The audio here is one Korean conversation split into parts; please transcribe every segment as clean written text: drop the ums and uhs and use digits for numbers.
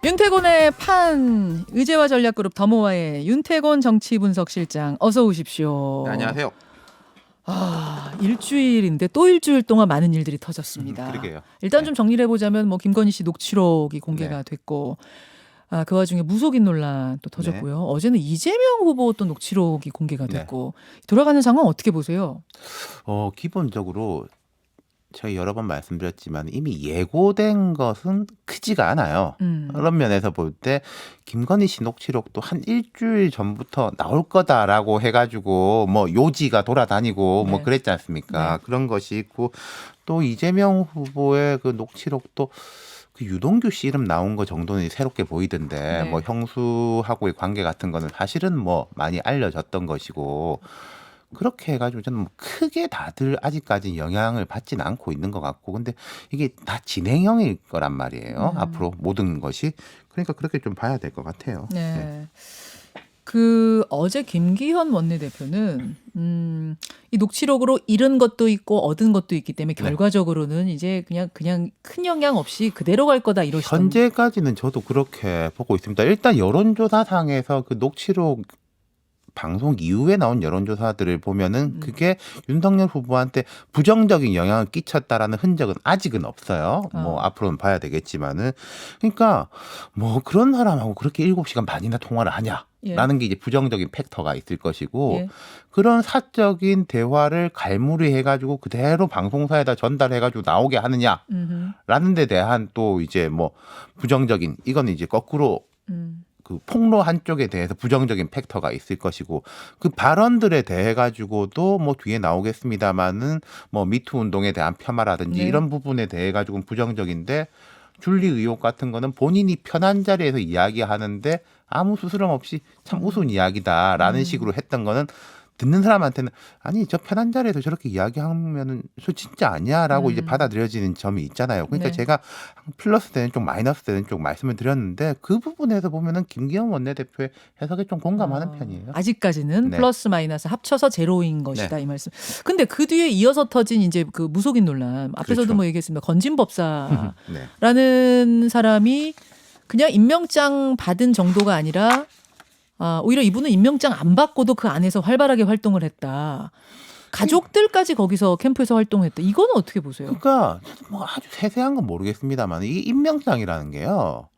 윤태곤의 판 의제와 전략그룹 더모아의 윤태곤 정치분석실장 어서 오십시오. 네, 안녕하세요. 일주일인데 또 일주일 동안 많은 일들이 터졌습니다. 그러게요. 일단 네. 좀 정리를 해보자면 뭐 김건희 씨 녹취록이 공개가 됐고 그 와중에 무속인 논란 또 터졌고요. 어제는 이재명 후보 또 녹취록이 공개가 됐고 돌아가는 상황 어떻게 보세요? 기본적으로 저희 여러 번 말씀드렸지만 이미 예고된 것은 크지가 않아요. 그런 면에서 볼 때 김건희 씨 녹취록도 한 일주일 전부터 나올 거다라고 해가지고 뭐 요지가 돌아다니고 뭐 그랬지 않습니까? 그런 것이 있고 또 이재명 후보의 그 녹취록도 그 유동규 씨 이름 나온 거 정도는 새롭게 보이던데 뭐 형수하고의 관계 같은 거는 사실은 뭐 많이 알려졌던 것이고 그렇게 해가지고 저는 뭐 크게 다들 아직까지 영향을 받지는 않고 있는 것 같고 근데 이게 다 진행형일 거란 말이에요. 앞으로 모든 것이. 그러니까 그렇게 좀 봐야 될 것 같아요. 네. 그 어제 김기현 원내대표는 이 녹취록으로 잃은 것도 있고 얻은 것도 있기 때문에 결과적으로는 이제 그냥 큰 영향 없이 그대로 갈 거다 이러시던. 현재까지는 저도 그렇게 보고 있습니다. 일단 여론조사상에서 그 녹취록 방송 이후에 나온 여론조사들을 보면은 그게 윤석열 후보한테 부정적인 영향을 끼쳤다라는 흔적은 아직은 없어요. 뭐 앞으로는 봐야 되겠지만은 그러니까 뭐 그런 사람하고 그렇게 7시간 반이나 통화를 하냐라는 게 이제 부정적인 팩터가 있을 것이고 그런 사적인 대화를 갈무리해가지고 그대로 방송사에다 전달해가지고 나오게 하느냐라는 데 대한 또 이제 뭐 부정적인 이건 이제 거꾸로 그 폭로 한쪽에 대해서 부정적인 팩터가 있을 것이고 그 발언들에 대해 가지고도 뭐 뒤에 나오겠습니다만은 뭐 미투 운동에 대한 폄하라든지 이런 부분에 대해 가지고는 부정적인데 줄리 의혹 같은 거는 본인이 편한 자리에서 이야기하는데 아무 스스럼 없이 참 우스운 이야기다라는 식으로 했던 거는 듣는 사람한테는 아니 저 편한 자리에서 저렇게 이야기하면은 저 진짜 아니야라고 이제 받아들여지는 점이 있잖아요. 그러니까 제가 플러스 되는 쪽 마이너스 되는 쪽 말씀을 드렸는데 그 부분에서 보면은 김기현 원내대표의 해석에 좀 공감하는 편이에요. 아직까지는 플러스 마이너스 합쳐서 제로인 것이다 이 말씀. 근데 그 뒤에 이어서 터진 이제 그 무속인 논란 앞에서도 뭐 얘기했습니다. 건진법사라는 사람이 그냥 임명장 받은 정도가 아니라 오히려 이분은 임명장 안 받고도 그 안에서 활발하게 활동을 했다. 가족들까지 거기서 캠프에서 활동했다. 이거는 어떻게 보세요? 그러니까 뭐 아주 세세한 건 모르겠습니다만 이 임명장이라는 게요.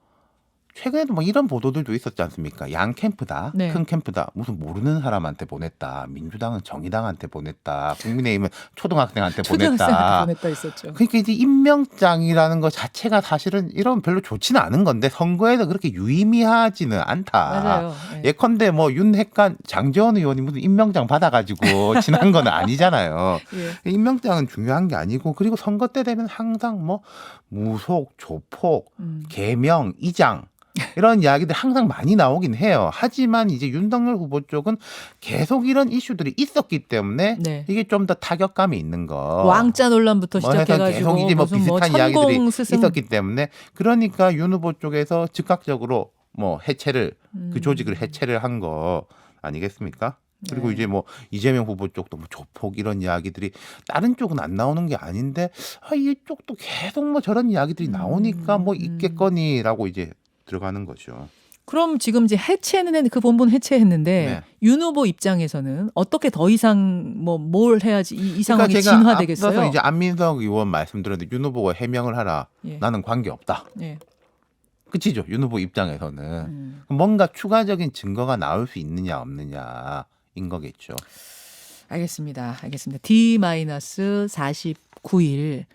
최근에도 뭐 이런 보도들도 있었지 않습니까? 양 캠프다, 큰 캠프다. 무슨 모르는 사람한테 보냈다. 민주당은 정의당한테 보냈다. 국민의힘은 초등학생한테 보냈다. 있었죠. 그러니까 이제 임명장이라는 것 자체가 사실은 이런 별로 좋지는 않은 건데 선거에서 그렇게 유의미하지는 않다. 맞아요. 예컨대 뭐 윤핵관 장제원 의원이 무슨 임명장 받아가지고 지난 건 아니잖아요. 임명장은 중요한 게 아니고 그리고 선거 때 되면 항상 뭐 무속, 조폭, 개명, 이장 이런 이야기들 항상 많이 나오긴 해요. 하지만 이제 윤석열 후보 쪽은 계속 이런 이슈들이 있었기 때문에 이게 좀 더 타격감이 있는 거. 왕자 논란부터 시작해가지고 계속 이제 뭐 비슷한 이야기들이 스승. 있었기 때문에 그러니까 윤 후보 쪽에서 즉각적으로 뭐 해체를 그 조직을 해체를 한 거 아니겠습니까? 그리고 이제 뭐 이재명 후보 쪽도 뭐 조폭 이런 이야기들이 다른 쪽은 안 나오는 게 아닌데 이쪽도 계속 뭐 저런 이야기들이 나오니까 뭐 있겠거니라고 이제 들어가는 거죠. 그럼 지금 이제 그 본분 해체했는데 윤 후보 입장에서는 어떻게 더 이상 뭐 뭘 해야지 이 상황이 그러니까 진화되겠어요? 앞서서 이제 안민석 의원 말씀드렸는데 윤 후보가 해명을 하라. 나는 관계 없다. 그치죠? 윤 후보 입장에서는 뭔가 추가적인 증거가 나올 수 있느냐 없느냐인 거겠죠. 알겠습니다. D-49일.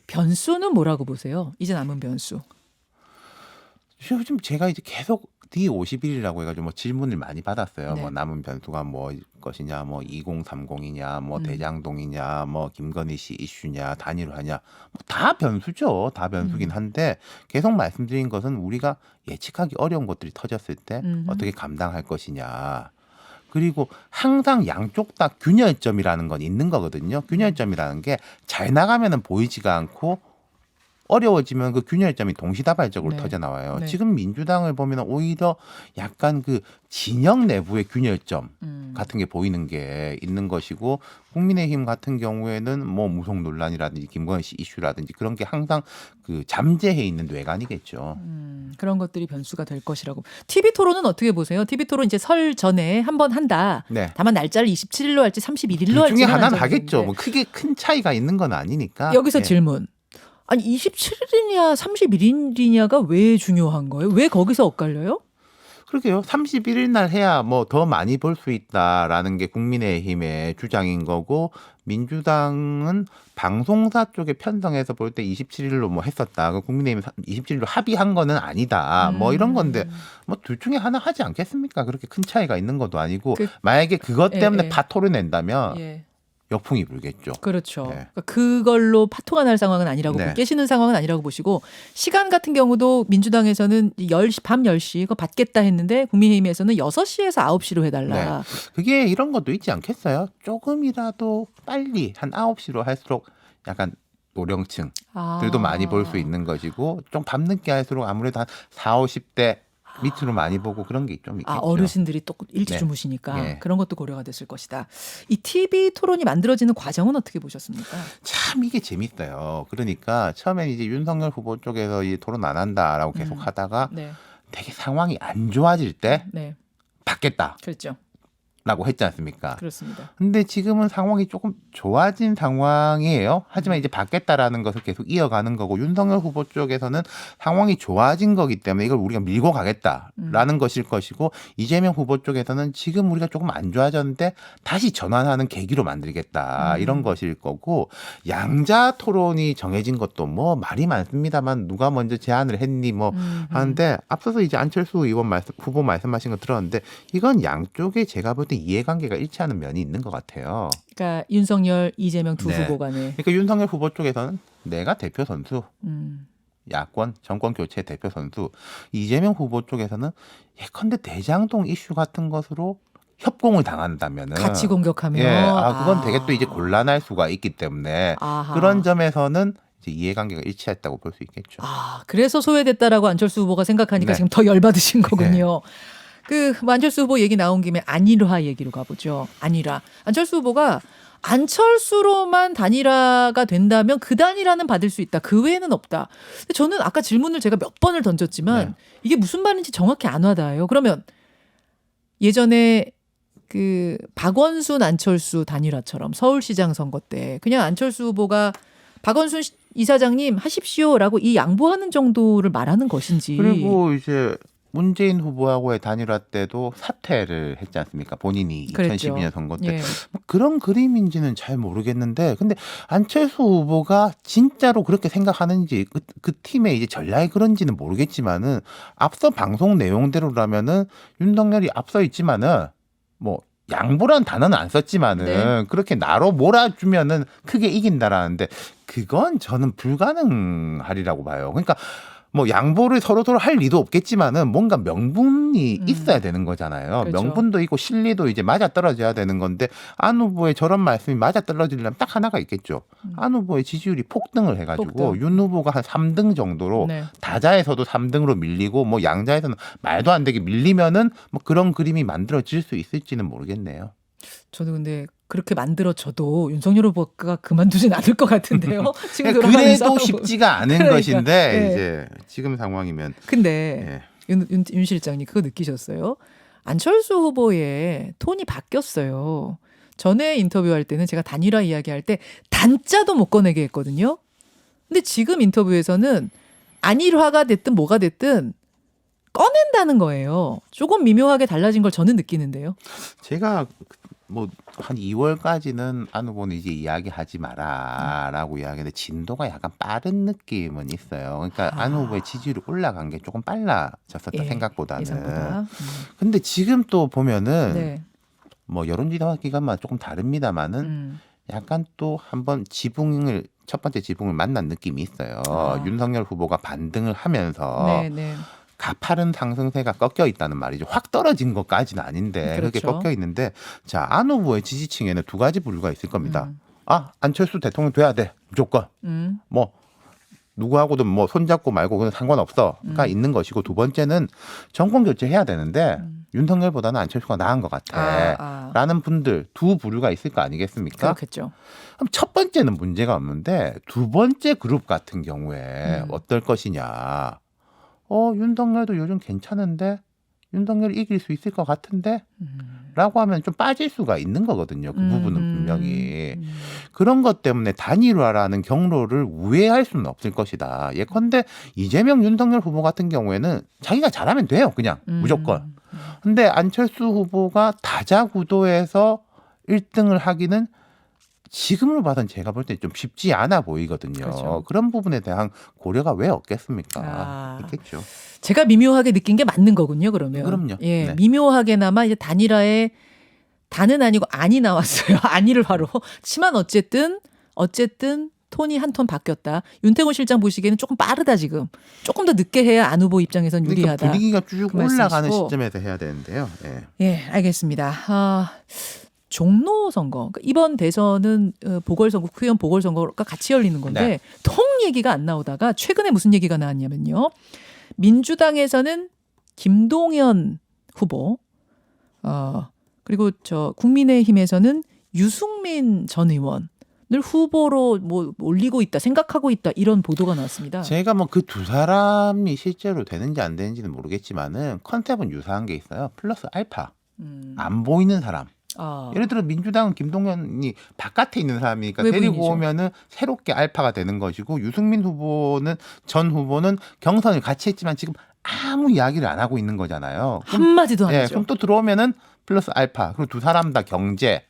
변수는 뭐라고 보세요? 이제 남은 변수. 요즘 제가 이제 계속 D51이라고 해가지고 뭐 질문을 많이 받았어요. 뭐 남은 변수가 뭐 것이냐, 뭐 2030이냐, 뭐 대장동이냐, 뭐 김건희 씨 이슈냐, 단일화냐, 뭐 다 변수죠. 다 변수긴 한데 계속 말씀드린 것은 우리가 예측하기 어려운 것들이 터졌을 때 어떻게 감당할 것이냐. 그리고 항상 양쪽 다 균열점이라는 건 있는 거거든요. 균열점이라는 게 잘 나가면은 보이지가 않고 어려워지면 그 균열점이 동시다발적으로 네. 터져 나와요. 네. 지금 민주당을 보면 오히려 약간 그 진영 내부의 균열점 같은 게 보이는 게 있는 것이고 국민의힘 같은 경우에는 뭐 무속 논란이라든지 김건희 씨 이슈라든지 그런 게 항상 그 잠재해 있는 뇌관이겠죠. 그런 것들이 변수가 될 것이라고. TV 토론은 어떻게 보세요? TV 토론 이제 설 전에 한번 한다. 네. 다만 날짜를 27일로 할지 31일로 둘 할지 중에 하나는 하겠죠. 뭐 데 크게 큰 차이가 있는 건 아니니까. 여기서 예. 질문. 아니 27일이냐 31일이냐가 왜 중요한 거예요? 왜 거기서 엇갈려요? 그러게요. 31일 날 해야 뭐 더 많이 볼 수 있다라는 게 국민의힘의 주장인 거고 민주당은 방송사 쪽에 편성해서 볼 때 27일로 뭐 했었다. 국민의힘 27일로 합의한 거는 아니다. 뭐 이런 건데 뭐 둘 중에 하나 하지 않겠습니까? 그렇게 큰 차이가 있는 것도 아니고 만약에 그것 때문에 파토를 낸다면 예. 역풍이 불겠죠. 그렇죠. 네. 그러니까 그걸로 파토가 날 상황은 아니라고 네. 깨시는 상황은 아니라고 보시고 시간 같은 경우도 민주당에서는 10시 밤 10시 이거 받겠다 했는데 국민의힘에서는 6시에서 9시로 해달라. 그게 이런 것도 있지 않겠어요? 조금이라도 빨리 한 9시로 할수록 약간 노령층들도 많이 볼 수 있는 것이고 좀 밤늦게 할수록 아무래도 한 40, 50대 밑으로 많이 보고 그런 게 좀 있겠죠. 어르신들이 또 일찍 네. 주무시니까 네. 그런 것도 고려가 됐을 것이다. 이 TV 토론이 만들어지는 과정은 어떻게 보셨습니까? 참 이게 재밌어요. 그러니까 처음에 이제 윤석열 후보 쪽에서 이 토론 안 한다라고 계속 하다가 네. 되게 상황이 안 좋아질 때 네. 받겠다라고 그렇죠. 했지 않습니까? 그렇습니다. 근데 지금은 상황이 조금 좋아진 상황이에요. 하지만 이제 받겠다라는 것을 계속 이어가는 거고 윤석열 후보 쪽에서는 상황이 좋아진 거기 때문에 이걸 우리가 밀고 가겠다라는 것일 것이고 이재명 후보 쪽에서는 지금 우리가 조금 안 좋아졌는데 다시 전환하는 계기로 만들겠다 이런 것일 거고 양자 토론이 정해진 것도 뭐 말이 많습니다만 누가 먼저 제안을 했니 뭐 하는데 앞서서 이제 안철수 의원 후보 말씀하신 거 들었는데 이건 양쪽에 제가 볼 때 이해관계가 일치하는 면이 있는 것 같아요. 그러니까 윤석열, 이재명 두 네. 후보 간에 그러니까 윤석열 후보 쪽에서는 내가 대표 선수, 야권 정권 교체 대표 선수, 이재명 후보 쪽에서는 예컨대 대장동 이슈 같은 것으로 협공을 당한다면은 같이 공격하면 그건 되게 또 이제 곤란할 수가 있기 때문에 아하. 그런 점에서는 이제 이해관계가 일치했다고 볼 수 있겠죠. 그래서 소외됐다라고 안철수 후보가 생각하니까 네. 지금 더 열받으신 거군요. 안철수 후보 얘기 나온 김에 안일화 얘기로 가보죠. 안일화. 안철수 후보가 안철수로만 단일화가 된다면 그 단일화는 받을 수 있다. 그 외에는 없다. 근데 저는 아까 질문을 제가 몇 번을 던졌지만 이게 무슨 말인지 정확히 안 와닿아요. 그러면 예전에 그 박원순 안철수 단일화처럼 서울시장 선거 때 그냥 안철수 후보가 박원순 이사장님 하십시오라고 이 양보하는 정도를 말하는 것인지. 그리고 이제 문재인 후보하고의 단일화 때도 사퇴를 했지 않습니까? 본인이 그랬죠. 2012년 선거 때. 예. 뭐 그런 그림인지는 잘 모르겠는데 근데 안철수 후보가 진짜로 그렇게 생각하는지 그 팀의 이제 전략이 그런지는 모르겠지만은 앞서 방송 내용대로라면은 윤석열이 앞서 있지만은 뭐 양보란 단어는 안 썼지만은 그렇게 나로 몰아주면은 크게 이긴다라는데 그건 저는 불가능하리라고 봐요. 그러니까 뭐 양보를 서로 할 리도 없겠지만은 뭔가 명분이 있어야 되는 거잖아요. 그렇죠. 명분도 있고 실리도 이제 맞아 떨어져야 되는 건데 안 후보의 저런 말씀이 맞아 떨어지려면 딱 하나가 있겠죠. 안 후보의 지지율이 폭등을 해가지고 폭등. 윤 후보가 한 3등 정도로 다자에서도 3등으로 밀리고 뭐 양자에서는 말도 안 되게 밀리면은 뭐 그런 그림이 만들어질 수 있을지는 모르겠네요. 저도 근데 그렇게 만들어져도 윤석열 후보가 그만두진 않을 것 같은데요. 지금 그래도 돌아가는 싸움. 쉽지가 않은 그러니까, 것인데 이제 지금 상황이면 근데 윤 실장님 그거 느끼셨어요? 안철수 후보의 톤이 바뀌었어요. 전에 인터뷰할 때는 제가 단일화 이야기할 때 단자도 못 꺼내게 했거든요. 근데 지금 인터뷰에서는 안일화가 됐든 뭐가 됐든 꺼낸다는 거예요. 조금 미묘하게 달라진 걸 저는 느끼는데요. 제가 뭐 한 2월까지는 안 후보는 이제 이야기하지 마라라고 이야기했는데 진도가 약간 빠른 느낌은 있어요. 그러니까 안 후보의 지지율이 올라간 게 조금 빨라졌었다 생각보다는. 예상보다. 근데 지금 또 보면은 뭐 여론조사 기간마다 조금 다릅니다만은 약간 또 한번 첫 번째 지붕을 만난 느낌이 있어요. 윤석열 후보가 반등을 하면서 가파른 상승세가 꺾여 있다는 말이죠. 확 떨어진 것까지는 아닌데 그렇게 꺾여 있는데 자, 안 후보의 지지층에는 두 가지 부류가 있을 겁니다. 안철수 대통령 돼야 돼. 무조건. 뭐 누구하고도 뭐 손잡고 말고 그건 상관없어가 있는 것이고 두 번째는 정권 교체해야 되는데 윤석열보다는 안철수가 나은 것 같아. 라는 분들 두 부류가 있을 거 아니겠습니까? 그렇겠죠. 그럼 첫 번째는 문제가 없는데 두 번째 그룹 같은 경우에 어떨 것이냐. 윤석열도 요즘 괜찮은데 윤석열 이길 수 있을 것 같은데 라고 하면 좀 빠질 수가 있는 거거든요. 그 부분은 분명히. 그런 것 때문에 단일화라는 경로를 우회할 수는 없을 것이다. 예컨대 이재명 윤석열 후보 같은 경우에는 자기가 잘하면 돼요. 그냥 무조건. 근데 안철수 후보가 다자구도에서 1등을 하기는 지금으로 봐선 제가 볼 때 좀 쉽지 않아 보이거든요. 그렇죠. 그런 부분에 대한 고려가 왜 없겠습니까? 있겠죠. 제가 미묘하게 느낀 게 맞는 거군요. 그러면. 그럼요. 예, 네. 미묘하게나마 이제 단일화에 단은 아니고 안이 나왔어요. 안이를 바로. 치만 어쨌든 톤이 한 톤 바뀌었다. 윤태곤 실장 보시기에는 조금 빠르다 지금. 조금 더 늦게 해야 안 후보 입장에선 유리하다. 그러니까 분위기가 쭉 그 올라가는 말씀이시고. 시점에서 해야 되는데요. 예. 예, 알겠습니다. 종로 선거. 그러니까 이번 대선은 보궐선거, 국회의원 보궐선거가 같이 열리는 건데 네. 통 얘기가 안 나오다가 최근에 무슨 얘기가 나왔냐면요. 민주당에서는 김동연 후보, 그리고 국민의힘에서는 유승민 전 의원을 후보로 뭐 올리고 있다, 생각하고 있다 이런 보도가 나왔습니다. 제가 뭐 그 두 사람이 실제로 되는지 안 되는지는 모르겠지만은 컨셉은 유사한 게 있어요. 플러스 알파. 안 보이는 사람. 예를 들어 민주당은 김동연이 바깥에 있는 사람이니까 외부인이죠. 데리고 오면은 새롭게 알파가 되는 것이고 유승민 후보는 전 후보는 경선을 같이 했지만 지금 아무 이야기를 안 하고 있는 거잖아요. 한마디도 안 예, 하죠. 그럼 또 들어오면은 플러스 알파. 그리고 두 사람 다 경제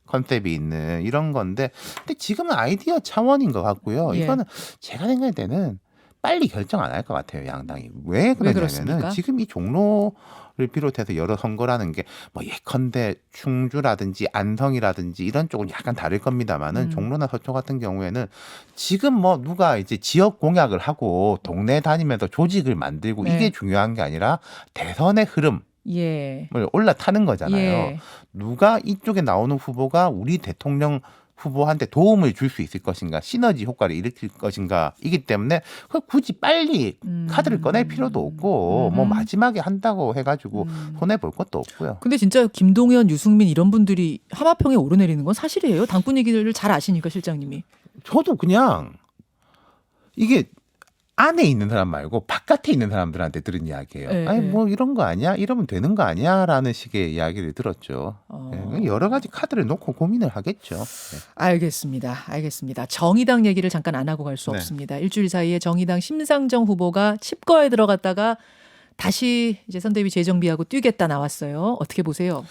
컨셉이 있는 이런 건데 근데 지금은 아이디어 차원인 것 같고요. 예. 이거는 제가 생각할 때는 빨리 결정 안 할 것 같아요. 양당이. 왜 그러냐면은 그렇습니까? 지금 이 종로를 비롯해서 여러 선거라는 게 뭐 예컨대 충주라든지 안성이라든지 이런 쪽은 약간 다를 겁니다만은 종로나 서초 같은 경우에는 지금 뭐 누가 이제 지역 공약을 하고 동네 다니면서 조직을 만들고 네. 이게 중요한 게 아니라 대선의 흐름 예. 올라타는 거잖아요. 예. 누가 이쪽에 나오는 후보가 우리 대통령 후보한테 도움을 줄 수 있을 것인가, 시너지 효과를 일으킬 것인가 이기 때문에 그걸 굳이 빨리 카드를 꺼낼 필요도 없고 뭐 마지막에 한다고 해가지고 손해 볼 것도 없고요. 근데 진짜 김동연, 유승민 이런 분들이 하마평에 오르내리는 건 사실이에요. 당권 얘기를 잘 아시니까 실장님이. 저도 그냥 이게 안에 있는 사람 말고 바깥에 있는 사람들한테 들은 이야기예요. 네, 아니 네. 뭐 이런 거 아니야? 이러면 되는 거 아니야? 라는 식의 이야기를 들었죠. 네, 여러 가지 카드를 놓고 고민을 하겠죠. 네. 알겠습니다. 정의당 얘기를 잠깐 안 하고 갈 수 네. 없습니다. 일주일 사이에 정의당 심상정 후보가 칩거에 들어갔다가 다시 이제 선대위 재정비하고 뛰겠다 나왔어요. 어떻게 보세요?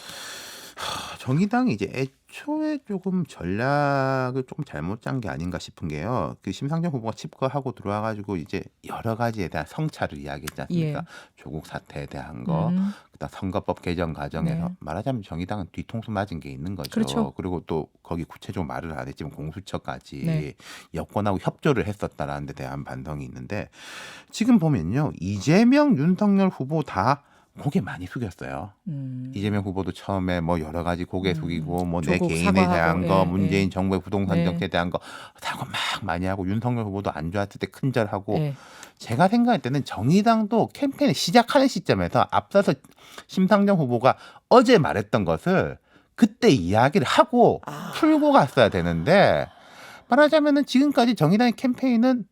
정의당이 이제 애초에 조금 전략을 조금 잘못 짠 게 아닌가 싶은 게요. 그 심상정 후보가 칩거하고 들어와가지고 이제 여러 가지에 대한 성찰을 이야기했지 않습니까? 예. 조국 사태에 대한 거, 그다음 선거법 개정 과정에서 네. 말하자면 정의당은 뒤통수 맞은 게 있는 거죠. 그렇죠. 그리고 또 거기 구체적으로 말을 안 했지만 공수처까지 네. 여권하고 협조를 했었다라는 데 대한 반성이 있는데 지금 보면요. 이재명, 윤석열 후보 다 고개 많이 숙였어요. 이재명 후보도 처음에 뭐 여러 가지 고개 숙이고 뭐 내 조국 개인에 사과하고, 대한 거, 예, 문재인 예. 정부의 부동산 네. 정책에 대한 거 사과 막 많이 하고 윤석열 후보도 안 좋았을 때 큰절하고 예. 제가 생각할 때는 정의당도 캠페인을 시작하는 시점에서 앞서서 심상정 후보가 어제 말했던 것을 그때 이야기를 하고 풀고 갔어야 되는데 말하자면은 지금까지 정의당의 캠페인은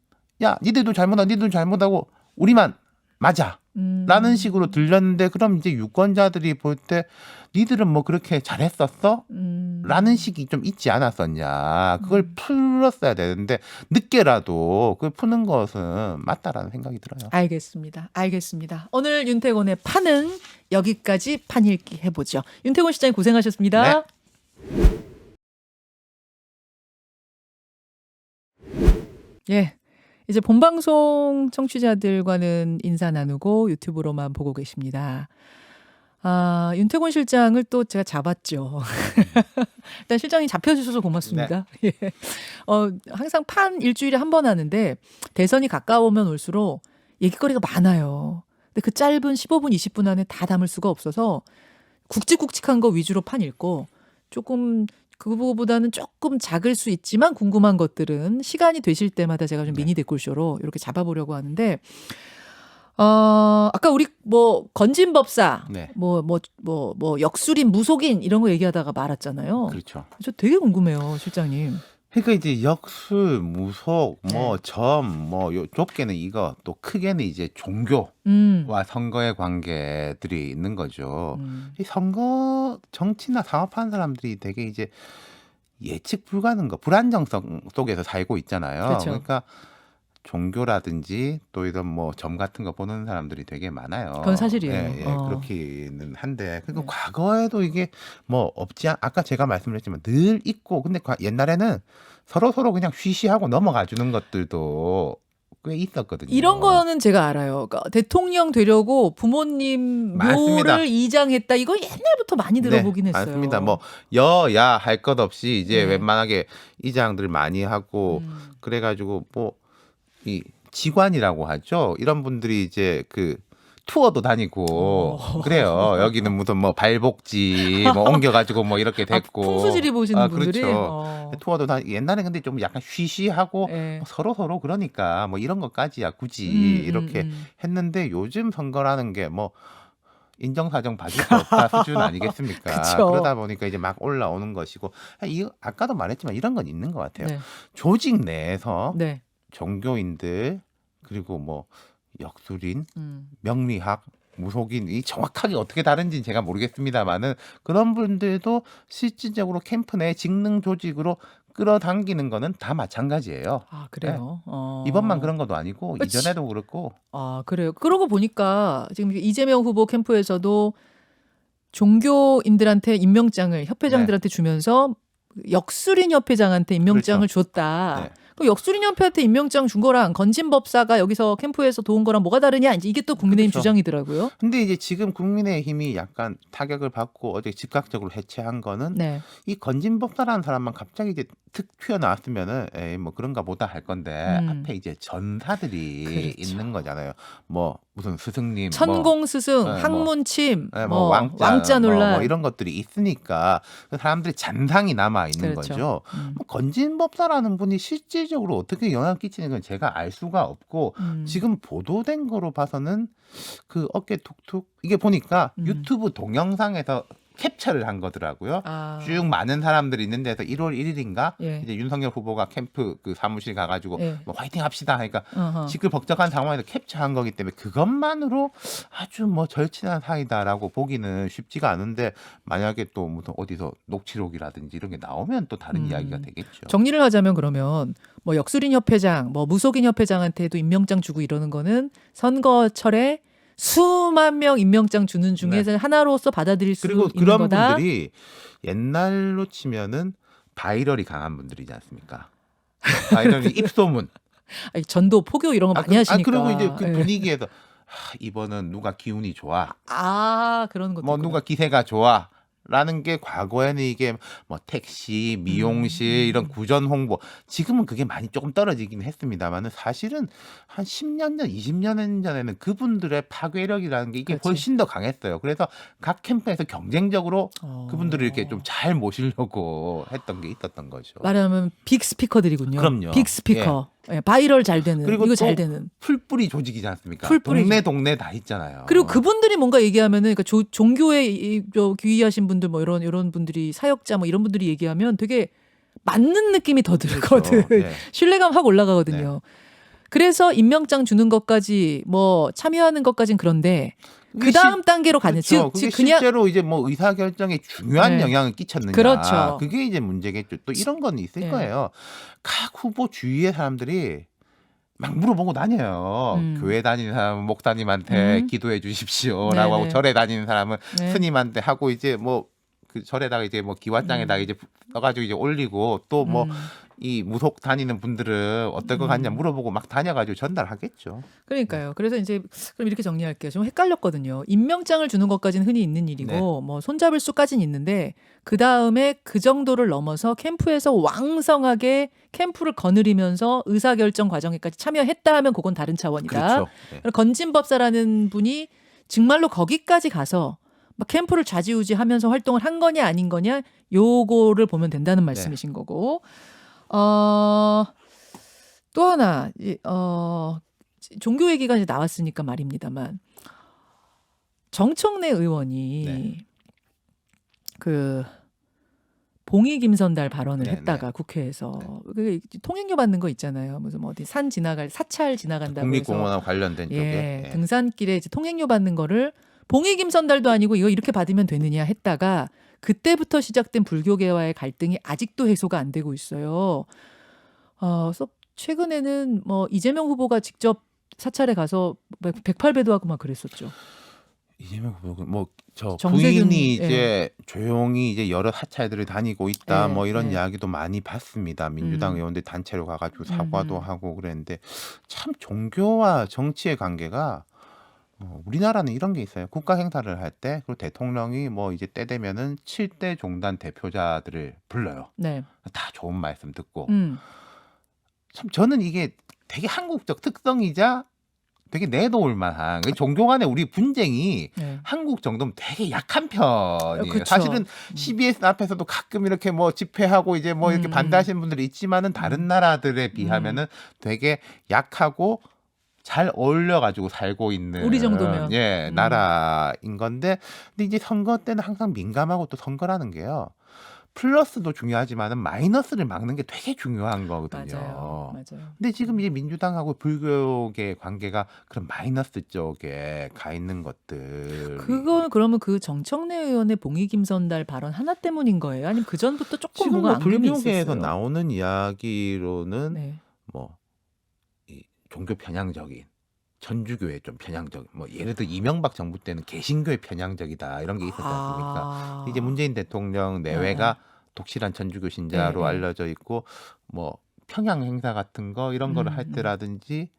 야 니들도 잘못하고 니들도 잘못하고 우리만 맞아. 라는 식으로 들렸는데 그럼 이제 유권자들이 볼 때 니들은 뭐 그렇게 잘했었어? 라는 식이 좀 있지 않았었냐. 그걸 풀었어야 되는데 늦게라도 그걸 푸는 것은 맞다라는 생각이 들어요. 알겠습니다. 오늘 윤태곤의 판은 여기까지 판 읽기 해보죠. 윤태곤 시장님 고생하셨습니다. 예. 이제 본방송 청취자들과는 인사 나누고 유튜브로만 보고 계십니다. 윤태곤 실장을 또 제가 잡았죠. 일단 실장이 잡혀주셔서 고맙습니다. 예. 항상 판 일주일에 한 번 하는데 대선이 가까우면 올수록 얘기거리가 많아요. 근데 그 짧은 15분, 20분 안에 다 담을 수가 없어서 굵직굵직한 거 위주로 판 읽고 조금 그거보다는 조금 작을 수 있지만 궁금한 것들은 시간이 되실 때마다 제가 좀 미니 댓글쇼로 이렇게 잡아보려고 하는데 아까 우리 뭐 건진법사, 네. 뭐 역술인, 무속인 이런 거 얘기하다가 말았잖아요. 그렇죠. 저 되게 궁금해요, 실장님. 그러니까 이제 역술, 무속, 네. 뭐 점, 뭐 요 좁게는 이거, 또 크게는 이제 종교와 선거의 관계들이 있는 거죠. 이 선거 정치나 사업하는 사람들이 되게 이제 예측 불가능한 불안정성 속에서 살고 있잖아요. 그렇죠. 그러니까 종교라든지 또 이런 뭐 점 같은 거 보는 사람들이 되게 많아요. 그건 사실이에요. 예, 예, 그렇기는 한데 그러니까 네. 과거에도 이게 뭐 아까 제가 말씀드렸지만 늘 있고 근데 옛날에는 서로 그냥 쉬쉬하고 넘어가 주는 것들도 꽤 있었거든요. 이런 거는 제가 알아요. 그러니까 대통령 되려고 부모님 맞습니다. 묘를 이장했다. 이거 옛날부터 많이 들어보긴 했어요. 맞습니다. 뭐 여야 할 것 없이 이제 네. 웬만하게 이장들 많이 하고 그래가지고 뭐 이 직관이라고 하죠. 이런 분들이 이제 그 투어도 다니고 그래요. 여기는 무슨 뭐 발복지 뭐 옮겨가지고 뭐 이렇게 됐고 풍수지리 보시는 분들이 그렇죠. 투어도 옛날에 근데 좀 약간 쉬쉬하고 네. 서로 그러니까 뭐 이런 것까지야 굳이 이렇게 했는데 요즘 선거라는 게 뭐 인정사정 받을 수 없다 수준 아니겠습니까? 그쵸. 그러다 보니까 이제 막 올라오는 것이고 아까도 말했지만 이런 건 있는 것 같아요. 네. 조직 내에서 네. 종교인들 그리고 뭐 역술인, 음. 명리학, 무속인 이 정확하게 어떻게 다른지는 제가 모르겠습니다만은 그런 분들도 실질적으로 캠프 내 직능 조직으로 끌어당기는 거는 다 마찬가지예요. 아, 그래요. 이번만 그런 것도 아니고 그치. 이전에도 그렇고. 아, 그래요. 그러고 보니까 지금 이재명 후보 캠프에서도 종교인들한테 임명장을 협회장들한테 주면서 역술인 협회장한테 임명장을 줬다. 네. 그럼 역술인 협회한테 임명장 준 거랑 건진법사가 여기서 캠프에서 도운 거랑 뭐가 다르냐? 이제 이게 또 국민의힘 그렇죠. 주장이더라고요. 근데 이제 지금 국민의힘이 약간 타격을 받고 어제 즉각적으로 해체한 거는 네. 이 건진법사라는 사람만 갑자기 이제 툭 튀어나왔으면은 에이 뭐 그런가 보다 할 건데 앞에 이제 전사들이 그렇죠. 있는 거잖아요. 뭐 무슨 스승님, 천공 스승, 뭐, 항문침, 뭐 왕자 논란 뭐 이런 것들이 있으니까 그 사람들이 잔상이 남아 있는 그렇죠. 거죠. 뭐 건진법사라는 분이 실질적으로 어떻게 영향을 끼치는 건 제가 알 수가 없고 지금 보도된 거로 봐서는 그 어깨 툭툭 이게 보니까 유튜브 동영상에서 캡처를 한 거더라고요. 아. 쭉 많은 사람들이 있는 데서 1월 1일인가 예. 이제 윤석열 후보가 캠프 그 사무실 가가지고 예. 뭐 화이팅 합시다 하니까 어허. 시끌벅적한 상황에서 캡처한 거기 때문에 그것만으로 아주 뭐 절친한 사이다라고 보기는 쉽지가 않은데 만약에 또 무슨 어디서 녹취록이라든지 이런 게 나오면 또 다른 이야기가 되겠죠. 정리를 하자면 그러면 뭐 역술인 협회장, 뭐 무속인 협회장한테도 임명장 주고 이러는 거는 선거철에 수만 명 임명장 주는 중에서 하나로서 받아들일 수 그리고 있는 그런 거다. 분들이 옛날로 치면은 바이럴이 강한 분들이지 않습니까? 바이럴이 입소문. 아니, 전도, 포교 이런 거 많이 하시니까. 그리고 이제 그 예. 분위기에서 이번은 누가 기운이 좋아. 아, 그런 것도 뭐 있구나. 누가 기세가 좋아. 라는 게 과거에는 이게 뭐 택시, 미용실 이런 구전 홍보 지금은 그게 많이 조금 떨어지긴 했습니다만은 사실은 한 10년 전, 20년 전에는 그분들의 파괴력이라는 게 이게 그렇지. 훨씬 더 강했어요. 그래서 각 캠프에서 경쟁적으로 어. 그분들을 이렇게 좀 잘 모시려고 했던 게 있었던 거죠. 말하면 빅 스피커들이군요. 그럼요. 빅 스피커. 예, 바이럴 잘 되는. 그리고 이거 또 잘 되는. 풀뿌리 조직이지 않습니까? 풀뿌리. 동네 다 있잖아요. 그리고 그분들이 뭔가 얘기하면은 그러니까 종교에 귀의하신 분들 뭐 이런 분들이 사역자 뭐 이런 분들이 얘기하면 되게 맞는 느낌이 더 들거든. 그렇죠. 네. 신뢰감 확 올라가거든요. 그래서 임명장 주는 것까지 뭐 참여하는 것까지는 그런데 그 다음 단계로 가는 그렇죠. 즉 그게 그냥 실제로 이제 뭐 의사 결정에 중요한 네. 영향을 끼쳤느냐. 그렇죠. 그게 이제 문제겠죠. 또 이런 건 있을 네. 거예요. 각 후보 주위의 사람들이 막 물어보고 다녀요. 교회 다니는 사람은 목사님한테 기도해 주십시오라고 네네. 하고 절에 다니는 사람은 네. 스님한테 하고 이제 뭐 그 절에다가 이제 뭐 기와장에다가 이제 써가지고 이제 올리고 또 뭐 이 무속 다니는 분들은 어떨 것 같냐 물어보고 막 다녀가지고 전달하겠죠. 그러니까요. 그래서 이제 그럼 이렇게 정리할게요. 좀 헷갈렸거든요. 임명장을 주는 것까지는 흔히 있는 일이고 네. 뭐 손잡을 수까지는 있는데 그 다음에 그 정도를 넘어서 캠프에서 왕성하게 캠프를 거느리면서 의사결정 과정에까지 참여했다 하면 그건 다른 차원이다. 그렇죠. 네. 건진법사라는 분이 정말로 거기까지 가서 막 캠프를 좌지우지하면서 활동을 한 거냐 아닌 거냐 요거를 보면 된다는 말씀이신 거고 또 하나 종교 얘기가 이제 나왔으니까 말입니다만 정청래 의원이 네. 그 봉이 김선달 발언을 네, 했다가 네. 국회에서 그 통행료 받는 거 있잖아요. 무슨 뭐 어디 사찰 지나간다고 해서 국립공원하고 관련된 쪽에 예. 등산길에 이제 통행료 받는 거를 봉이 김선달도 아니고 이거 이렇게 받으면 되느냐 했다가 그때부터 시작된 불교계와의 갈등이 아직도 해소가 안 되고 있어요. 그래서 최근에는 뭐 이재명 후보가 직접 사찰에 가서 108배도 하고 막 그랬었죠. 이재명 후보 뭐저 정세균, 부인이 이제 조용히 이제 여러 사찰들을 다니고 있다 예, 뭐 이런 예. 이야기도 많이 봤습니다. 민주당 의원들 단체로 가가지고 사과도 하고 그랬는데 참 종교와 정치의 관계가 우리나라는 이런 게 있어요. 국가 행사를 할 때 그리고 대통령이 뭐 이제 때 되면은 7대 종단 대표자들을 불러요. 네. 다 좋은 말씀 듣고 참 저는 이게 되게 한국적 특성이자 되게 내놓을 만한 종교 간의 우리 분쟁이 네. 한국 정도면 되게 약한 편이에요. 그쵸. 사실은 CBS 앞에서도 가끔 이렇게 뭐 집회하고 이제 뭐 이렇게 반대하시는 분들이 있지만은 다른 나라들에 비하면은 되게 약하고 잘 어울려 가지고 살고 있는 우리 정도면. 나라인 건데 근데 이제 선거 때는 항상 민감하고 또 선거라는 게요. 플러스도 중요하지만은 마이너스를 막는 게 되게 중요한 거거든요. 맞아요. 근데 지금 이제 민주당하고 불교계 관계가 그런 마이너스 쪽에 가 있는 것들. 그건 그러면 그 정청래 의원의 봉이 김선달 발언 하나 때문인 거예요? 아니면 그 전부터 조금 지금 뭐가 뭐 앙금이 불교계에서 있었어요? 나오는 이야기로는 네. 뭐 이 종교 편향적인 천주교의 좀 편향적 뭐 예를 들어 이명박 정부 때는 개신교의 편향적이다 이런 게 있었지 않습니까? 이제 문재인 대통령 내외가 독실한 천주교 신자로 네, 네. 알려져 있고 뭐 평양 행사 같은 거 이런 거를 할 때라든지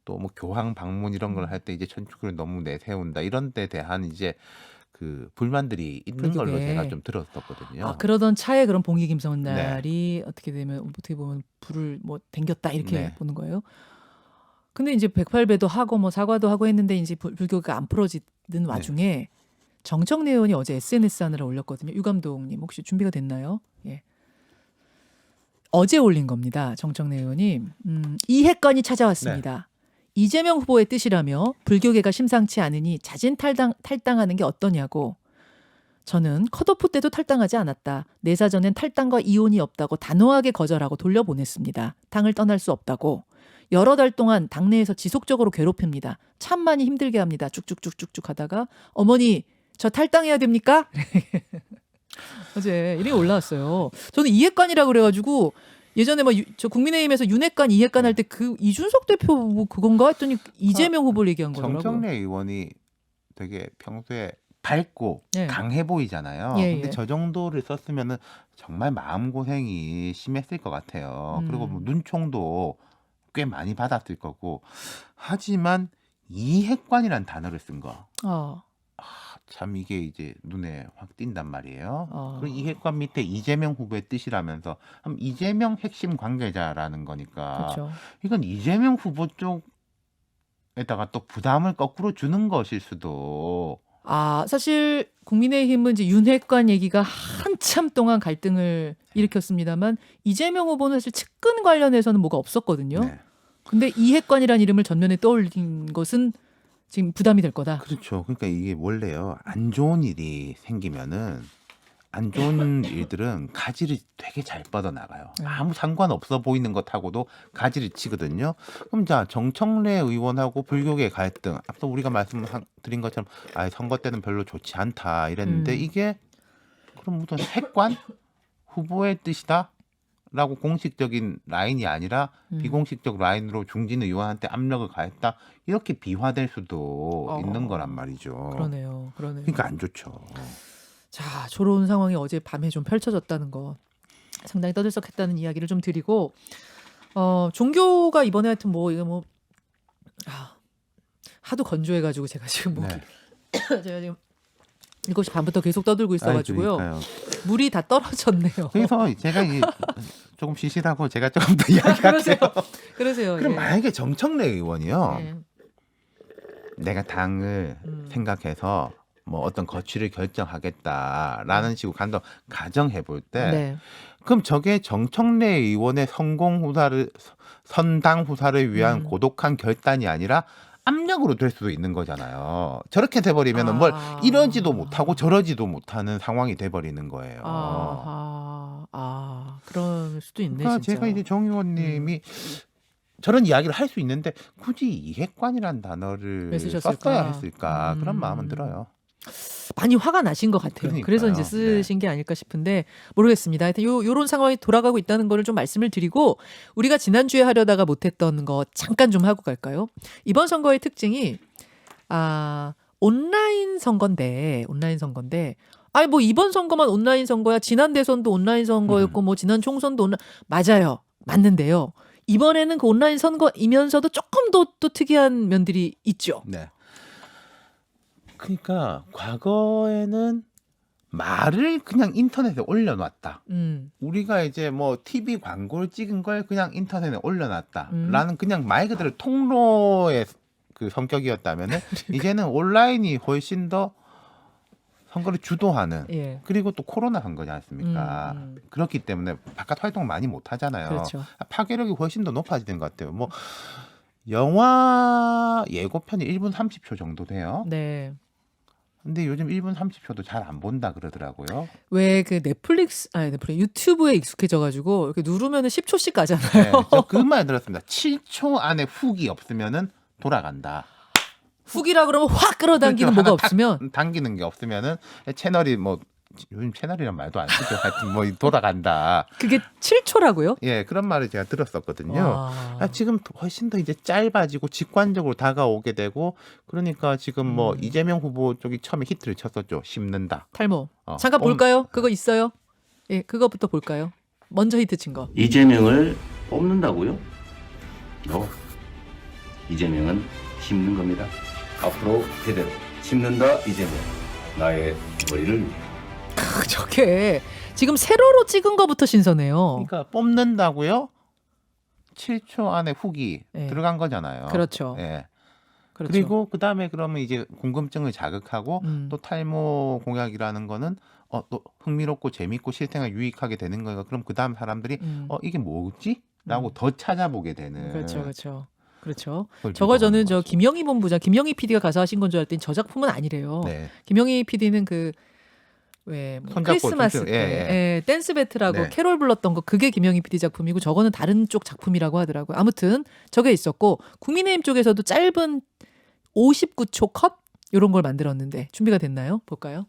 또 뭐 교황 방문 이런 걸 할 때 이제 천주교를 너무 내세운다 이런 데 대한 이제 그 불만들이 있는 걸로 불교계. 제가 좀 들었었거든요. 그러던 차에 그런 봉이 김선달이 어떻게 보면 불을 뭐 댕겼다 이렇게 네. 보는 거예요. 근데 이제 108배도 하고 뭐 사과도 하고 했는데 이제 불교가 안 풀어지는 와중에 정청래 의원이 어제 SNS 하나를 올렸거든요. 유감독님 혹시 준비가 됐나요? 예. 어제 올린 겁니다. 정청래 의원이 이해건이 찾아왔습니다. 이재명 후보의 뜻이라며 불교계가 심상치 않으니 자진 탈당하는 게 어떠냐고. 저는 컷오프 때도 탈당하지 않았다. 내 사전엔 탈당과 이혼이 없다고 단호하게 거절하고 돌려보냈습니다. 당을 떠날 수 없다고. 여러 달 동안 당내에서 지속적으로 괴롭힙니다. 참 많이 힘들게 합니다. 쭉쭉쭉쭉쭉 하다가 어머니 저 탈당해야 됩니까? 어제 이렇게 올라왔어요. 저는 이해관이라고 그래가지고 예전에 막 저 국민의힘에서 윤핵관 이해관 할 때 그 이준석 대표 뭐 그건가 했더니 이재명 후보를 얘기한 거더라고요. 정청래 의원이 되게 평소에 밝고 네. 강해 보이잖아요. 예, 근데 예. 저 정도를 썼으면은 정말 마음고생이 심했을 것 같아요. 그리고 뭐 음. 눈총도 꽤 많이 받았을 거고. 하지만 이핵관이란 단어를 쓴 거. 참 이게 이제 눈에 확 띈단 말이에요. 그리고 이핵관 밑에 이재명 후보의 뜻이라면서 그럼 이재명 핵심 관계자라는 거니까 그렇죠. 이건 이재명 후보 쪽에다가 또 부담을 거꾸로 주는 것일 수도. 사실 국민의힘은 이제 윤핵관 얘기가 한참 동안 갈등을 일으켰습니다만 이재명 후보는 사실 측근 관련해서는 뭐가 없었거든요. 네. 근데 이핵관이라는 이름을 전면에 떠올린 것은 지금 부담이 될 거다. 그렇죠. 그러니까 이게 원래요. 안 좋은 일이 생기면은 안 좋은 일들은 가지를 되게 잘 뻗어나가요. 아무 상관없어 보이는 것하고도 가지를 치거든요. 그럼 자 정청래 의원하고 불교계 갈등 앞서 우리가 말씀드린 것처럼 선거 때는 별로 좋지 않다 이랬는데 이게 그럼 무슨 핵관 후보의 뜻이다? 라고 공식적인 라인이 아니라 비공식적 라인으로 중진 의원한테 압력을 가했다 이렇게 비화될 수도 있는 거란 말이죠. 그러네요. 그러니까 안 좋죠. 자, 저런 상황이 어제 밤에 좀 펼쳐졌다는 거 상당히 떠들썩했다는 이야기를 좀 드리고 종교가 이번에 하여튼 뭐 이거 뭐 하도 건조해가지고 제가 지금 뭐 제가 지금 7시 반부터 계속 떠들고 있어가지고요. 그러니까요. 물이 다 떨어졌네요. 그래서 제가 조금 쉬시라고 제가 조금 더 이야기할게요. 그러세요. 그럼 예. 만약에 정청래 의원이요. 예. 내가 당을 생각해서 뭐 어떤 거취를 결정하겠다라는 식으로 간다 가정해 볼 때 네. 그럼 저게 정청래 의원의 선당 후사를 위한 고독한 결단이 아니라 압력으로 될 수도 있는 거잖아요. 저렇게 돼버리면 뭘 이러지도 못하고 저러지도 못하는 상황이 돼버리는 거예요. 그럴 수도 있네. 그러니까 진짜. 제가 이제 정 의원님이 저런 이야기를 할 수 있는데 굳이 이핵관이란 단어를 왜 쓰셨을까? 썼어야 했을까 그런 마음은 들어요. 많이 화가 나신 것 같아요. 그러니까요. 그래서 이제 쓰신 게 아닐까 싶은데 모르겠습니다. 하여튼 요런 상황이 돌아가고 있다는 거를 좀 말씀을 드리고 우리가 지난주에 하려다가 못했던 거 잠깐 좀 하고 갈까요? 이번 선거의 특징이 온라인 선거인데 아니 뭐 이번 선거만 온라인 선거야. 지난 대선도 온라인 선거였고 뭐 지난 총선도 맞아요. 맞는데요. 이번에는 그 온라인 선거이면서도 조금 더 또 특이한 면들이 있죠. 네. 그러니까 과거에는 말을 그냥 인터넷에 올려놨다. 우리가 이제 뭐 TV 광고를 찍은 걸 그냥 인터넷에 올려놨다라는 그냥 말 그대로 통로의 그 성격이었다면은 이제는 온라인이 훨씬 더 선거를 주도하는 예. 그리고 또 코로나 선거지 않습니까? 그렇기 때문에 바깥 활동을 많이 못 하잖아요. 그렇죠. 파괴력이 훨씬 더 높아지는 것 같아요. 뭐 영화 예고편이 1분 30초 정도 돼요. 네. 근데 요즘 1분 30초도 잘 안 본다 그러더라고요. 왜 그 넷플릭스 유튜브에 익숙해져가지고 이렇게 누르면은 10초씩 가잖아요. 네, 저 그 말 들었습니다. 7초 안에 훅이 없으면은 돌아간다. 훅이라 그러면 확 끌어당기는 그렇죠. 뭐가 하나 없으면 당기는 게 없으면은 채널이 뭐 요즘 채널이란 말도 안 쓰죠. 하여튼 뭐 돌아간다. 그게 7초라고요? 예, 그런 말을 제가 들었었거든요. 지금 훨씬 더 이제 짧아지고 직관적으로 다가오게 되고 그러니까 지금 뭐 이재명 후보 쪽이 처음에 히트를 쳤었죠. 심는다. 탈모. 잠깐 볼까요? 그거 있어요? 예, 그거부터 볼까요? 먼저 히트 친 거. 이재명을 뽑는다고요? 이재명은 심는 겁니다. 앞으로 대대로 심는다 이재명. 나의 머리를 위해. 저게 지금 세로로 찍은 거부터 신선해요. 그러니까 뽑는다고요? 7초 안에 훅이 예. 들어간 거잖아요. 그렇죠. 예. 그렇죠. 그리고 그 다음에 그러면 이제 궁금증을 자극하고 또 탈모 공약이라는 거는 또 흥미롭고 재밌고 실생활 유익하게 되는 거니까 그럼 그 다음 사람들이 이게 뭐지? 라고 더 찾아보게 되는. 그렇죠. 그걸 저거 저는 주도하는 저 거죠. 김영희 본부장, 김영희 PD가 가서 하신 건 줄 알았더니 저 작품은 아니래요. 네. 김영희 PD는 그 왜 손잡고 크리스마스 춤추- 때 예. 댄스 배틀하고 네. 캐롤 불렀던 거 그게 김영희 PD 작품이고 저거는 다른 쪽 작품이라고 하더라고요. 아무튼 저게 있었고 국민의힘 쪽에서도 짧은 59초 컷 이런 걸 만들었는데 준비가 됐나요? 볼까요?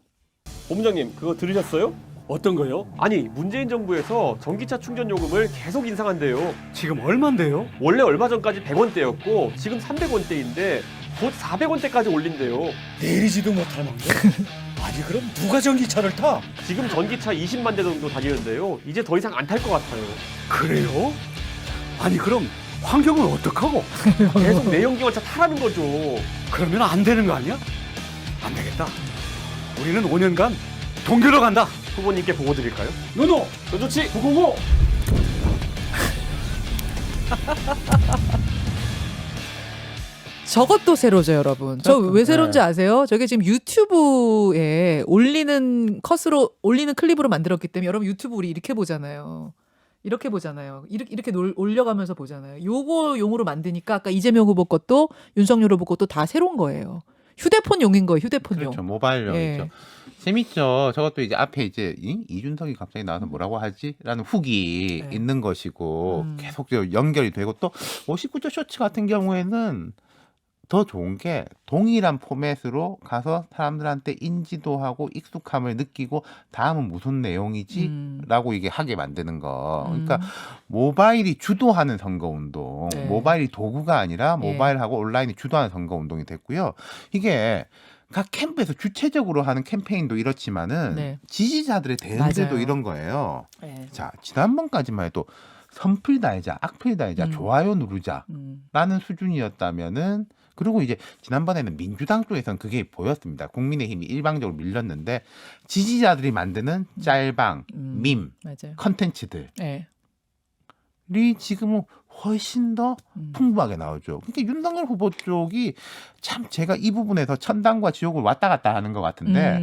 본부장님 그거 들으셨어요? 어떤 거요? 아니 문재인 정부에서 전기차 충전 요금을 계속 인상한대요. 지금 얼만데요? 원래 얼마 전까지 100원대였고 지금 300원대인데 곧 400원대까지 올린대요. 내리지도 못할 망정. 아니 그럼 누가 전기차를 타? 지금 전기차 20만 대 정도 다니는데요. 이제 더 이상 안 탈 것 같아요. 그래요? 아니 그럼 환경은 어떡하고? 계속 내연기관차 타라는 거죠. 그러면 안 되는 거 아니야? 안 되겠다. 우리는 5년간 동교로 간다. 후보님께 보고 드릴까요? 노노. 저 좋지. 고고고. 저것도 세로죠, 여러분. 저 왜 세로인지 아세요? 저게 지금 유튜브에 올리는 클립으로 만들었기 때문에 여러분 유튜브 우리 이렇게 보잖아요. 이렇게 올려가면서 보잖아요. 요거 용으로 만드니까 아까 이재명 후보 것도 윤석열 후보 것도 다 새로운 거예요. 휴대폰용인 거예요. 휴대폰용. 그렇죠. 모바일용이죠. 예. 재밌죠. 저것도 이제 앞에 이제 이준석이 갑자기 나와서 뭐라고 하지?라는 훅이 네. 있는 것이고 계속 연결이 되고 또 59초 쇼츠 같은 경우에는 더 좋은 게 동일한 포맷으로 가서 사람들한테 인지도 하고 익숙함을 느끼고 다음은 무슨 내용이지? 라고 이게 하게 만드는 거. 그러니까 모바일이 주도하는 선거운동. 네. 모바일이 도구가 아니라 모바일하고 온라인이 주도하는 선거운동이 됐고요. 이게 각 캠프에서 주체적으로 하는 캠페인도 이렇지만은 네. 지지자들의 대응들도 맞아요. 이런 거예요. 네. 자, 지난번까지만 해도 선플 달자, 악플 달자, 좋아요 누르자 라는 수준이었다면은 그리고 이제 지난번에는 민주당 쪽에서는 그게 보였습니다. 국민의힘이 일방적으로 밀렸는데 지지자들이 만드는 짤방, 밈, 맞아요. 컨텐츠들이 네. 지금은 훨씬 더 풍부하게 나오죠. 그러니까 윤석열 후보 쪽이 참 제가 이 부분에서 천당과 지옥을 왔다 갔다 하는 것 같은데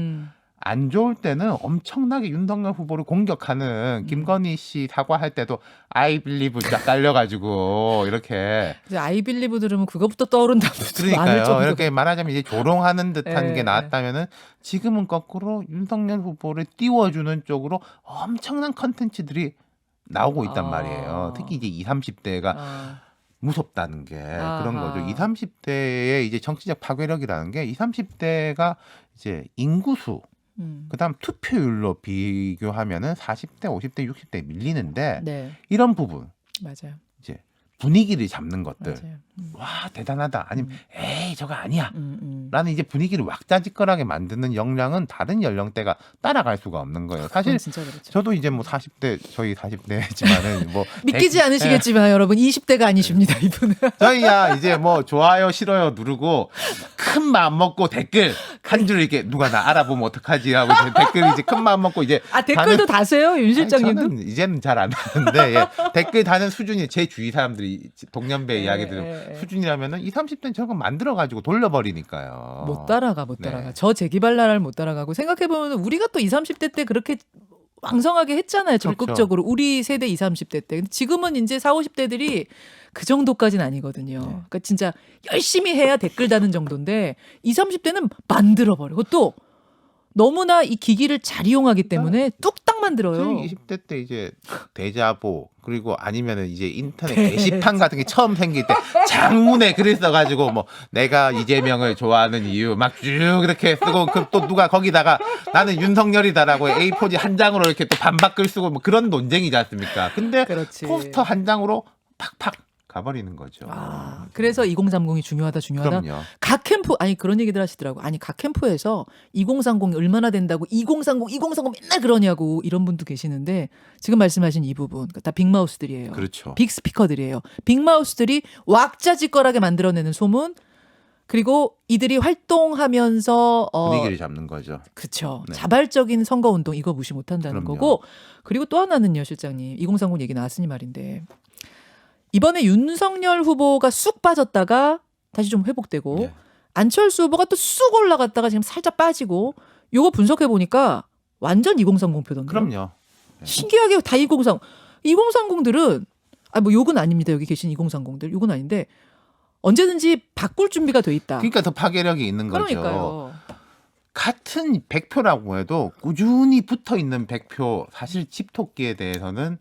안 좋을 때는 엄청나게 윤석열 후보를 공격하는 김건희 씨 사과할 때도 I believe 쫙 깔려가지고 이렇게 이제 아이빌리브 들으면 그거부터 떠오른다는 분도 많을 그러니까요. 정도. 이렇게 말하자면 이제 조롱하는 듯한 예, 게 나왔다면은 지금은 거꾸로 윤석열 후보를 띄워주는 쪽으로 엄청난 컨텐츠들이 나오고 있단 아. 말이에요. 특히 이제 20, 30대가 아, 무섭다는 게 그런 아하. 거죠. 20, 30대의 이제 정치적 파괴력이라는 게 20, 30대가 이제 인구수 그다음 투표율로 비교하면은 40대, 50대, 60대 밀리는데 네, 이런 부분 맞아요. 이제 분위기를 잡는 것들 맞아요. 와 대단하다 아니면 에이 저거 아니야 음. 라는 이제 분위기를 왁자지껄하게 만드는 역량은 다른 연령대가 따라갈 수가 없는 거예요. 사실 그건 진짜 그렇죠. 저도 이제 뭐 40대 저희 40대지만은 뭐 믿기지 않으시겠지만 여러분 20대가 아니십니다 이분은. 저희야 이제 뭐 좋아요 싫어요 누르고 큰 마음 먹고 댓글 한 줄 이렇게 누가 나 알아보면 어떡하지 하고 이제 댓글 이제 큰 마음 먹고 이제 아 댓글도 다세요 윤 실장님도? 저는 이제는 잘 안 하는데 예. 댓글 다는 수준이 제 주위 사람들이 동년배 이야기 들으면 예. 수준이라면은 20, 30대는 저거 만들어 가지고 돌려버리니까요. 못 따라가 못 따라가. 네. 저 재기발 나라를 못 따라가고 생각해보면 우리가 또 20, 30대 때 그렇게 왕성하게 했잖아요. 적극적으로 우리 세대 20, 30대 때. 근데 지금은 이제 40, 50대들이 그 정도까지는 아니거든요. 그러니까 진짜 열심히 해야 댓글 다는 정도인데 20, 30대는 만들어버려. 그것도 너무나 이 기기를 잘 이용하기 때문에 뚝딱 만들어요. 저희 20대 때 이제 대자보 그리고 아니면은 이제 인터넷 게시판 같은 게 처음 생길 때 장문에 글을 써가지고 뭐 내가 이재명을 좋아하는 이유 막 쭉 이렇게 쓰고 그 또 누가 거기다가 나는 윤석열이다라고 A4지 한 장으로 이렇게 또 반박글 쓰고 뭐 그런 논쟁이지 않습니까? 근데 그렇지. 포스터 한 장으로 팍팍 가버리는 거죠. 아, 그래서 2030이 중요하다. 그럼요. 각 캠프 아니 그런 얘기들 하시더라고. 아니 각 캠프에서 2030이 얼마나 된다고 2030 맨날 그러냐고 이런 분도 계시는데 지금 말씀하신 이 부분 다 빅마우스들이에요. 그렇죠. 빅 스피커들이에요. 빅마우스들이 왁자지껄하게 만들어내는 소문 그리고 이들이 활동하면서 분위기를 잡는 거죠. 그렇죠. 네. 자발적인 선거운동 이거 무시 못한다는 그럼요. 거고 그리고 또 하나는요 실장님 2030 얘기 나왔으니 말인데 이번에 윤석열 후보가 쑥 빠졌다가 다시 좀 회복되고 네. 안철수 후보가 또 쑥 올라갔다가 지금 살짝 빠지고 요거 분석해 보니까 완전 2030 표던데요. 그럼요. 신기하게 다 2030. 2030들은 아 뭐 욕은 아닙니다. 여기 계신 2030들 욕은 아닌데 언제든지 바꿀 준비가 돼 있다. 그러니까 더 파괴력이 있는 거죠. 그러니까요. 같은 100표라고 해도 꾸준히 붙어 있는 100표 사실 집토끼에 대해서는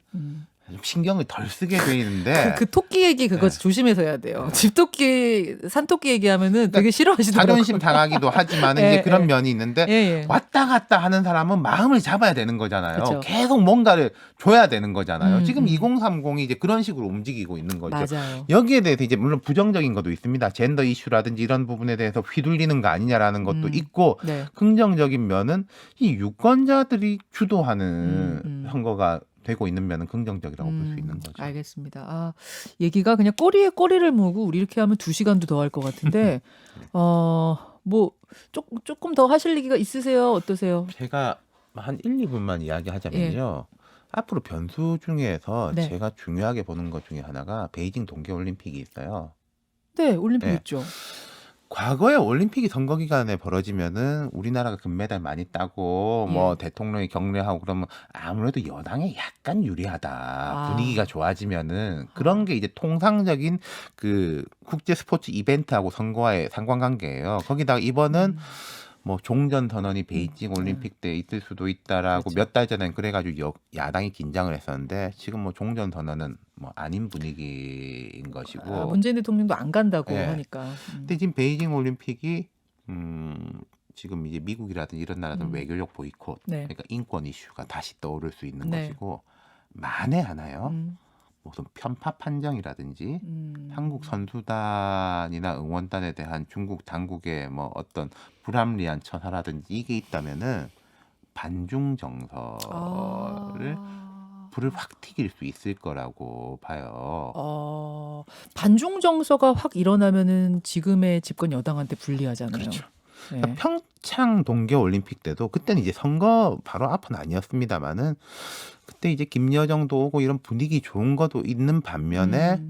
좀 신경을 덜 쓰게 돼 있는데 그 토끼 얘기 그거 네. 조심해서 해야 돼요. 집토끼, 산토끼 얘기하면은 되게 싫어하시더라고요. 자존심 상하기도 하지만 예, 이제 그런 예. 면이 있는데 예, 예. 왔다 갔다 하는 사람은 마음을 잡아야 되는 거잖아요. 그쵸. 계속 뭔가를 줘야 되는 거잖아요. 지금 음. 2030이 이제 그런 식으로 움직이고 있는 거죠. 맞아요. 여기에 대해서 이제 물론 부정적인 것도 있습니다. 젠더 이슈라든지 이런 부분에 대해서 휘둘리는 거 아니냐라는 것도 있고 네. 긍정적인 면은 이 유권자들이 주도하는 선거가 되고 있는 면은 긍정적이라고 볼 수 있는 거죠. 알겠습니다. 아, 얘기가 그냥 꼬리에 꼬리를 물고 우리 이렇게 하면 2시간도 더 할 것 같은데 뭐 조금 더 하실 얘기가 있으세요? 어떠세요? 제가 한 1, 2분만 이야기하자면요. 앞으로 변수 중에서 네. 제가 중요하게 보는 것 중에 하나가 베이징 동계올림픽이 있어요. 네, 올림픽 네. 있죠. 과거에 올림픽이 선거 기간에 벌어지면은 우리나라가 금메달 많이 따고 뭐 예. 대통령이 격려하고 그러면 아무래도 여당에 약간 유리하다. 아. 분위기가 좋아지면은 그런 게 이제 통상적인 그 국제 스포츠 이벤트하고 선거와의 상관관계예요. 거기다가 이번은 뭐 종전 선언이 베이징 올림픽 때 있을 수도 있다라고 그렇죠. 몇 달 전엔 그래가지고 야당이 긴장을 했었는데 지금 뭐 종전 선언은 뭐 아닌 분위기인 것이고 아, 문재인 대통령도 안 간다고 네. 하니까. 근데 지금 베이징 올림픽이 지금 이제 미국이라든지 이런 나라들 외교력 보이콧, 네. 그러니까 인권 이슈가 다시 떠오를 수 있는 네. 것이고 만에 하나요. 음, 무슨 편파 판정이라든지 음. 한국 선수단이나 응원단에 대한 중국 당국의 뭐 어떤 불합리한 처사라든지 이게 있다면은 반중 정서를 불을 확 튀길 수 있을 거라고 봐요. 반중 정서가 확 일어나면은 지금의 집권 여당한테 불리하잖아요. 그렇죠. 네. 그러니까 평창 동계올림픽 때도 그때는 이제 선거 바로 앞은 아니었습니다만은 그때 이제 김여정도 오고 이런 분위기 좋은 것도 있는 반면에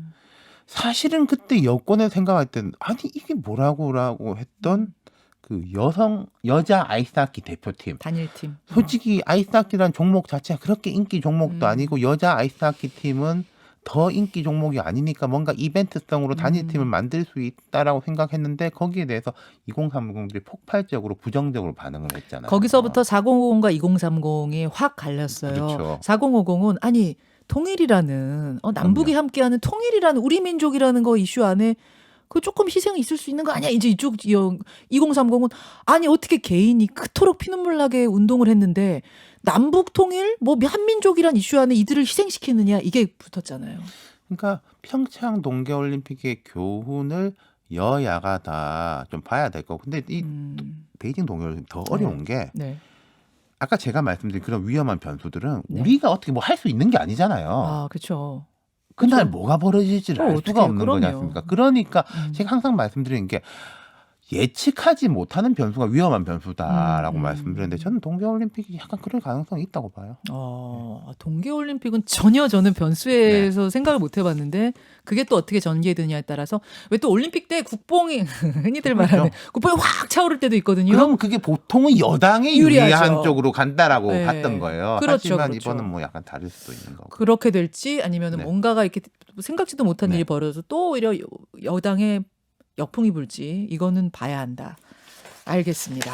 사실은 그때 여권에 생각할 때는 아니 이게 뭐라고라고 했던 그 여자 아이스하키 대표팀. 단일팀. 솔직히 아이스하키라는 종목 자체가 그렇게 인기 종목도 아니고 여자 아이스하키 팀은 더 인기 종목이 아니니까 뭔가 이벤트성으로 단일팀을 만들 수 있다라고 생각했는데 거기에 대해서 2030들이 폭발적으로 부정적으로 반응을 했잖아요. 거기서부터 4050과 2030이 확 갈렸어요. 그렇죠. 4050은 아니 통일이라는 남북이 함께하는 통일이라는 우리 민족이라는 거 이슈 안에 그 조금 희생이 있을 수 있는 거 아니야? 이제 이쪽 2030은 아니 어떻게 개인이 그토록 피눈물 나게 운동을 했는데 남북 통일 뭐 한민족이란 이슈 안에 이들을 희생시키느냐 이게 붙었잖아요. 그러니까 평창 동계올림픽의 교훈을 여야가 다 좀 봐야 될 거고 근데 이 베이징 동계올림픽 더 어려운 게 네. 아까 제가 말씀드린 그런 위험한 변수들은 네. 우리가 어떻게 뭐 할 수 있는 게 아니잖아요. 아 그렇죠. 그날 뭐가 벌어질지를 알 어떻게 수가 없는 그럼요. 거지 않습니까? 그러니까 제가 항상 말씀드리는 게 예측하지 못하는 변수가 위험한 변수다라고 말씀드렸는데 저는 동계올림픽이 약간 그럴 가능성이 있다고 봐요. 동계올림픽은 전혀 저는 변수에서 생각을 못 해봤는데 그게 또 어떻게 전개되느냐에 따라서 왜 또 올림픽 때 국뽕이 흔히들 말하는 국뽕이 확 차오를 때도 있거든요. 그럼 그게 보통은 여당에 유리하죠. 유리한 쪽으로 간다라고 네. 봤던 거예요. 그렇죠, 하지만 그렇죠. 이번은 뭐 약간 다를 수도 있는 거고. 그렇게 될지 아니면 네. 뭔가가 이렇게 생각지도 못한 네. 일이 벌어져서 또 오히려 여당에 역풍이 불지 이거는 봐야 한다. 알겠습니다.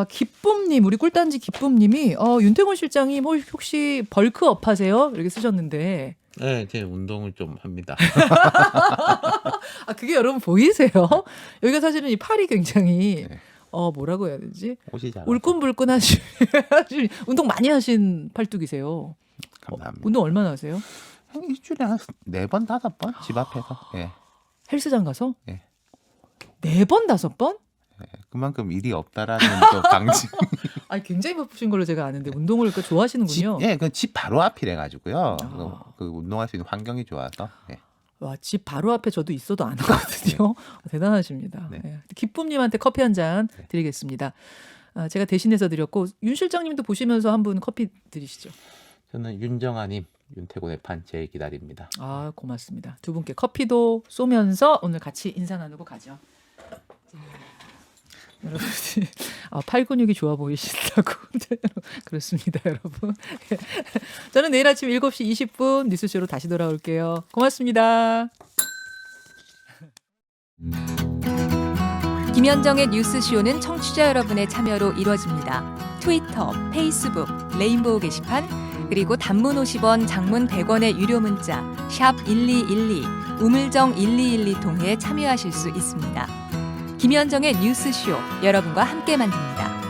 기쁨님 우리 꿀단지 기쁨님이 윤태곤 실장이 뭐 혹시 벌크업 하세요? 이렇게 쓰셨는데 네, 제 운동을 좀 합니다. 그게 여러분 보이세요? 여기가 사실은 이 팔이 굉장히 네. 뭐라고 해야 되지? 옷이 잘 울끈불끈 운동 많이 하신 팔뚝이세요. 감사합니다. 운동 얼마나 하세요? 한 일주일에 한 4번, 5번 집 앞에서. 예. 헬스장 가서? 예. 4번, 5번? 그만큼 일이 없다라는 또 방증. 굉장히 바쁘신 걸로 제가 아는데 운동을 좋아하시는군요. 그 집 바로 앞이래 가지고요. 아. 그 운동할 수 있는 환경이 좋아서. 예. 와, 집 바로 앞에 저도 있어도 안 하거든요. 대단하십니다. 네. 네. 기쁨님한테 커피 한 잔 드리겠습니다. 제가 대신해서 드렸고 윤 실장님도 보시면서 한 분 커피 드리시죠. 저는 윤정아님, 윤태곤의 판 제일 기다립니다. 고맙습니다. 두 분께 커피도 쏘면서 오늘 같이 인사 나누고 가죠. 여러분, 팔 근육이 좋아 보이신다고. 그렇습니다, 여러분. 저는 내일 아침 7시 20분 뉴스쇼로 다시 돌아올게요. 고맙습니다. 김현정의 뉴스쇼는 청취자 여러분의 참여로 이루어집니다. 트위터, 페이스북, 레인보우 게시판, 그리고 단문 50원, 장문 100원의 유료 문자 샵 1212, 우물정 1212 통해 참여하실 수 있습니다. 김현정의 뉴스쇼 여러분과 함께 만듭니다.